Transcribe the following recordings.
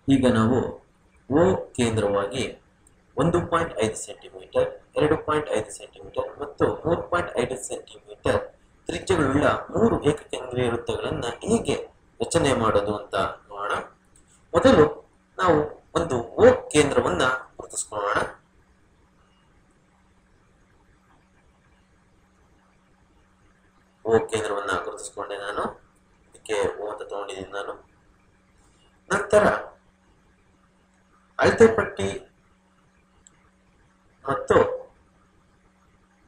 ಈಗ ನಾವು ಓ ಕೇಂದ್ರವಾಗಿ 1.5 ಸೆಂಟಿಮೀಟರ್ 2.5 ಸೆಂಟಿಮೀಟರ್ ಮತ್ತು 3.5 ಸೆಂಟಿಮೀಟರ್ ತ್ರಿಜ್ಯಗಳುಳ್ಳ 3 ಏಕಕೇಂದ್ರೀಯ ವೃತ್ತಗಳನ್ನು ಹೇಗೆ ರಚನೆ ಮಾಡೋದು ಅಂತ ನೋಡೋಣ. ಮೊದಲು ನಾವು ಒಂದು ಓ ಕೇಂದ್ರವನ್ನ ಗುರುತಿಸ್ಕೊಳ್ಳೋಣ. ಓ ಕೇಂದ್ರವನ್ನ ಗುರುತಿಸ್ಕೊಂಡೆ ನಾನು. ಇದಕ್ಕೆ ಓ ಅಂತ ತಗೊಂಡಿದ್ದೀನಿ ನಾನು. ನಂತರ ಅಳತೆ ಪಟ್ಟಿ ಮತ್ತು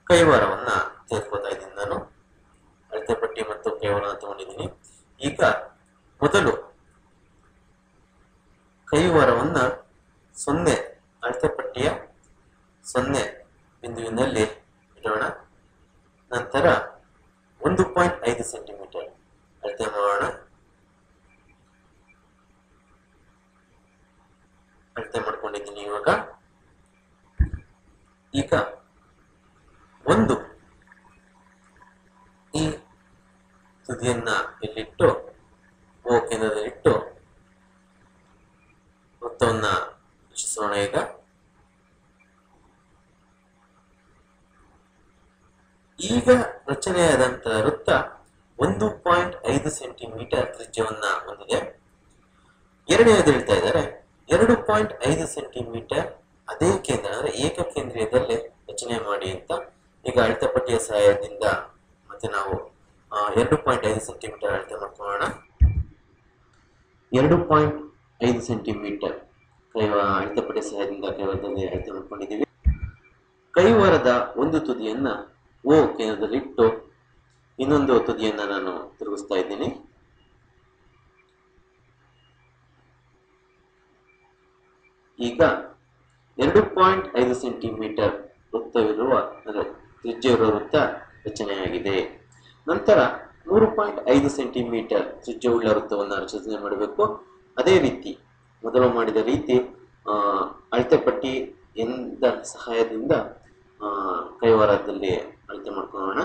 ಕೈವಾರವನ್ನ ತೆಗೆದುಕೊಳ್ತಾ ಇದ್ದೀನಿ ನಾನು. ಅಳತೆ ಪಟ್ಟಿ ಮತ್ತು ಕೈವಾರವನ್ನು ತಗೊಂಡಿದ್ದೀನಿ. ಈಗ ಮೊದಲು ಕೈವಾರವನ್ನ 0 ಅಳತೆ ಪಟ್ಟಿಯ 0 ಬಿಂದುವಿನಲ್ಲಿ ಇಡೋಣ. ನಂತರ 1.5 ಸೆಂಟಿಮೀಟರ್ ಅಳತೆ ಮಾಡೋಣ. ಅಳತೆ ಮಾಡ್ಕೊಂಡಿದ್ದೀನಿ ಇವಾಗ. ಈಗ ಒಂದು ಈ ತುದಿಯನ್ನ ಇಲ್ಲಿಟ್ಟು ಓ ಕೇಂದ್ರದಲ್ಲಿಟ್ಟು ವೃತ್ತವನ್ನ ರಚಿಸೋಣ. ಈಗ ರಚನೆಯಾದಂತಹ ವೃತ್ತ 1.5 ಸೆಂಟಿಮೀಟರ್ ತ್ರಿಜ್ಯವನ್ನ ಹೊಂದಿದೆ. ಎರಡನೇದು ಹೇಳ್ತಾ ಇದ್ದಾರೆ 2.5 ಸೆಂಟಿಮೀಟರ್ ಅದೇ ಕೇಂದ್ರ ಅಂದ್ರೆ ಏಕಕೇಂದ್ರೀಯದಲ್ಲಿ ರಚನೆ ಮಾಡಿ ಅಂತ. ಈಗ ಅಳತೆ ಪಟ್ಟಿಯ ಸಹಾಯದಿಂದ ಮತ್ತೆ ನಾವು 2.5 ಸೆಂಟಿಮೀಟರ್ ಅಳತೆ ಮಾಡ್ಕೊಳ್ಳೋಣ. 2.5 ಸೆಂಟಿಮೀಟರ್ ಅಳತೆ ಪಟ್ಟಿಯ ಸಹಾಯದಿಂದ ಕೈವಾರದಲ್ಲಿ ಅಳತೆ ಮಾಡ್ಕೊಂಡಿದ್ದೀವಿ. ಕೈವಾರದ ಒಂದು ತುದಿಯನ್ನ ಓ ಕೇಂದ್ರದಲ್ಲಿಟ್ಟು ಇನ್ನೊಂದು ತುದಿಯನ್ನ ನಾನು ತಿರುಗಿಸ್ತಾ ಇದ್ದೀನಿ. ಈಗ 2.5 ಸೆಂಟಿಮೀಟರ್ ವೃತ್ತವಿರುವ ತ್ರಿಜ್ಯವಿರುವ ವೃತ್ತ ರಚನೆಯಾಗಿದೆ. ನಂತರ 3.5 ಸೆಂಟಿಮೀಟರ್ ತ್ರಿಜ್ಯವುಳ್ಳ ವೃತ್ತವನ್ನು ರಚನೆ ಮಾಡಬೇಕು. ಅದೇ ರೀತಿ ಮೊದಲು ಮಾಡಿದ ರೀತಿ ಅಳತೆ ಪಟ್ಟಿ ಎಂದ ಸಹಾಯದಿಂದ ಕೈವಾರದಲ್ಲಿ ಅಳತೆ ಮಾಡ್ಕೊಳ್ಳೋಣ.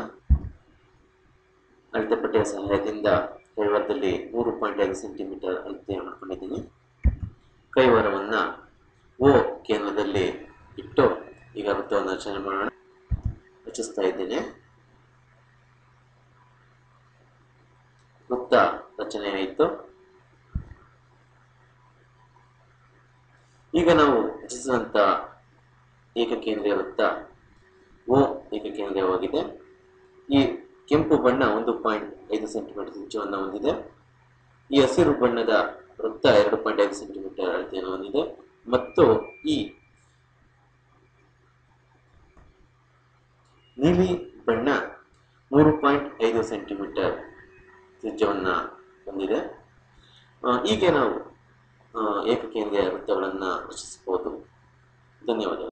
ಅಳತೆ ಪಟ್ಟಿಯ ಸಹಾಯದಿಂದ ಕೈವಾರದಲ್ಲಿ 3.5 ಸೆಂಟಿಮೀಟರ್ ಅಳತೆ ಮಾಡ್ಕೊಂಡಿದ್ದೀನಿ. ಕೈವಾರವನ್ನ ಓ ಕೇಂದ್ರದಲ್ಲಿ ಇಟ್ಟು ಈಗ ವೃತ್ತವನ್ನು ರಚನೆ ಮಾಡೋಣ. ರಚಿಸ್ತಾ ಇದ್ದೇನೆ. ವೃತ್ತ ರಚನೆ ಆಯಿತು. ಈಗ ನಾವು ರಚಿಸಿದಂತ ಏಕಕೇಂದ್ರೀಯ ವೃತ್ತ ಓ ಏಕಕೇಂದ್ರೀಯವಾಗಿದೆ. ಈ ಕೆಂಪು ಬಣ್ಣ 1.5 ಸೆಂಟಿಮೀಟರ್ ತ್ರಿಜ್ಯವನ್ನು ಹೊಂದಿದೆ. ಈ ಹಸಿರು ಬಣ್ಣದ ವೃತ್ತ 2.5 ಸೆಂಟಿಮೀಟರ್ ಅಳತೆಯನ್ನು ಹೊಂದಿದೆ ಮತ್ತು ಈ ನೀಲಿ ಬಣ್ಣ 3.5 ಸೆಂಟಿಮೀಟರ್ ತ್ರಿಜ್ಯವನ್ನ ಹೊಂದಿದೆ. ಹೀಗೆ ನಾವು ಏಕಕೇಂದ್ರೀಯ ವೃತ್ತಗಳನ್ನು ರಚಿಸಬಹುದು. ಧನ್ಯವಾದಗಳು.